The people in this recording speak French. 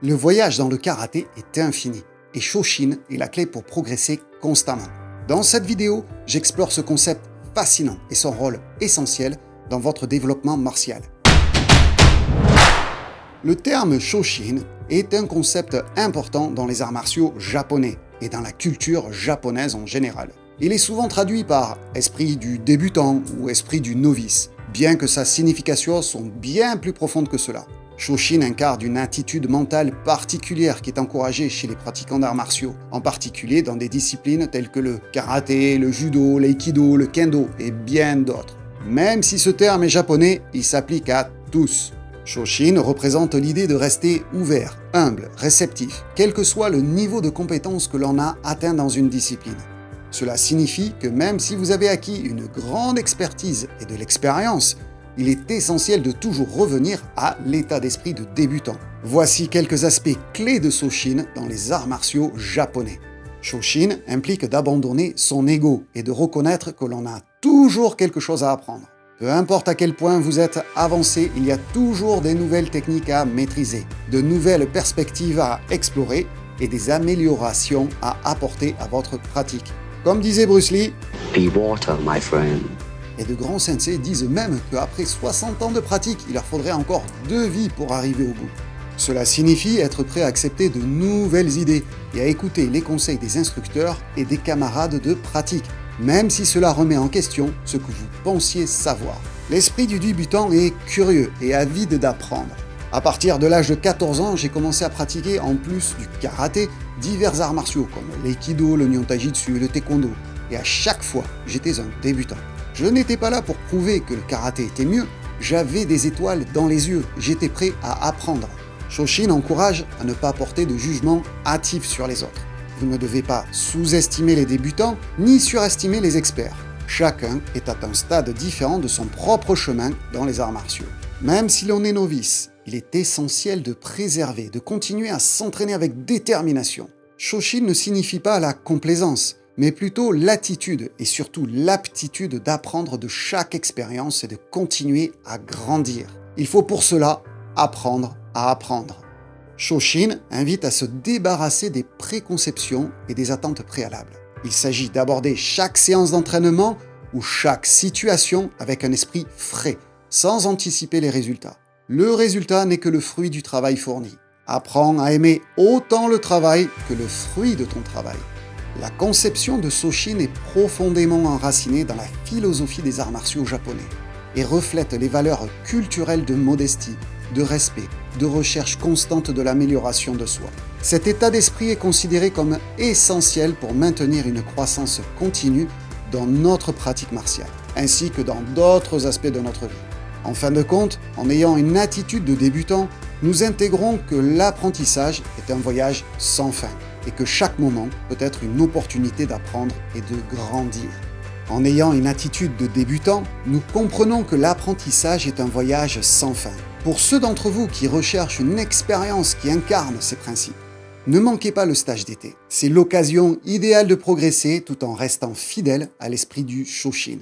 Le voyage dans le karaté est infini et Shoshin est la clé pour progresser constamment. Dans cette vidéo, j'explore ce concept fascinant et son rôle essentiel dans votre développement martial. Le terme Shoshin est un concept important dans les arts martiaux japonais et dans la culture japonaise en général. Il est souvent traduit par esprit du débutant ou esprit du novice, bien que sa signification soit bien plus profonde que cela. Shoshin incarne une attitude mentale particulière qui est encouragée chez les pratiquants d'arts martiaux, en particulier dans des disciplines telles que le karaté, le judo, l'aïkido, le kendo et bien d'autres. Même si ce terme est japonais, il s'applique à tous. Shoshin représente l'idée de rester ouvert, humble, réceptif, quel que soit le niveau de compétence que l'on a atteint dans une discipline. Cela signifie que même si vous avez acquis une grande expertise et de l'expérience, il est essentiel de toujours revenir à l'état d'esprit de débutant. Voici quelques aspects clés de Shoshin dans les arts martiaux japonais. Shoshin implique d'abandonner son ego et de reconnaître que l'on a toujours quelque chose à apprendre. Peu importe à quel point vous êtes avancé, il y a toujours des nouvelles techniques à maîtriser, de nouvelles perspectives à explorer et des améliorations à apporter à votre pratique. Comme disait Bruce Lee, Be water, my friend. Et de grands sensei disent même qu'après 60 ans de pratique, il leur faudrait encore 2 vies pour arriver au bout. Cela signifie être prêt à accepter de nouvelles idées et à écouter les conseils des instructeurs et des camarades de pratique, même si cela remet en question ce que vous pensiez savoir. L'esprit du débutant est curieux et avide d'apprendre. À partir de l'âge de 14 ans, j'ai commencé à pratiquer, en plus du karaté, divers arts martiaux comme l'aïkido, le nyon-taijutsu et le taekwondo. Et à chaque fois, j'étais un débutant. Je n'étais pas là pour prouver que le karaté était mieux, j'avais des étoiles dans les yeux, j'étais prêt à apprendre. Shoshin encourage à ne pas porter de jugement hâtif sur les autres. Vous ne devez pas sous-estimer les débutants, ni surestimer les experts. Chacun est à un stade différent de son propre chemin dans les arts martiaux. Même si l'on est novice, il est essentiel de préserver, de continuer à s'entraîner avec détermination. Shoshin ne signifie pas la complaisance, mais plutôt l'attitude et surtout l'aptitude d'apprendre de chaque expérience et de continuer à grandir. Il faut pour cela apprendre à apprendre. Shoshin invite à se débarrasser des préconceptions et des attentes préalables. Il s'agit d'aborder chaque séance d'entraînement ou chaque situation avec un esprit frais, sans anticiper les résultats. Le résultat n'est que le fruit du travail fourni. Apprends à aimer autant le travail que le fruit de ton travail. La conception de Shoshin est profondément enracinée dans la philosophie des arts martiaux japonais et reflète les valeurs culturelles de modestie, de respect, de recherche constante de l'amélioration de soi. Cet état d'esprit est considéré comme essentiel pour maintenir une croissance continue dans notre pratique martiale, ainsi que dans d'autres aspects de notre vie. En fin de compte, en ayant une attitude de débutant, nous intégrons que l'apprentissage est un voyage sans fin et que chaque moment peut être une opportunité d'apprendre et de grandir. En ayant une attitude de débutant, nous comprenons que l'apprentissage est un voyage sans fin. Pour ceux d'entre vous qui recherchent une expérience qui incarne ces principes, ne manquez pas le stage d'été. C'est l'occasion idéale de progresser tout en restant fidèle à l'esprit du Shoshin.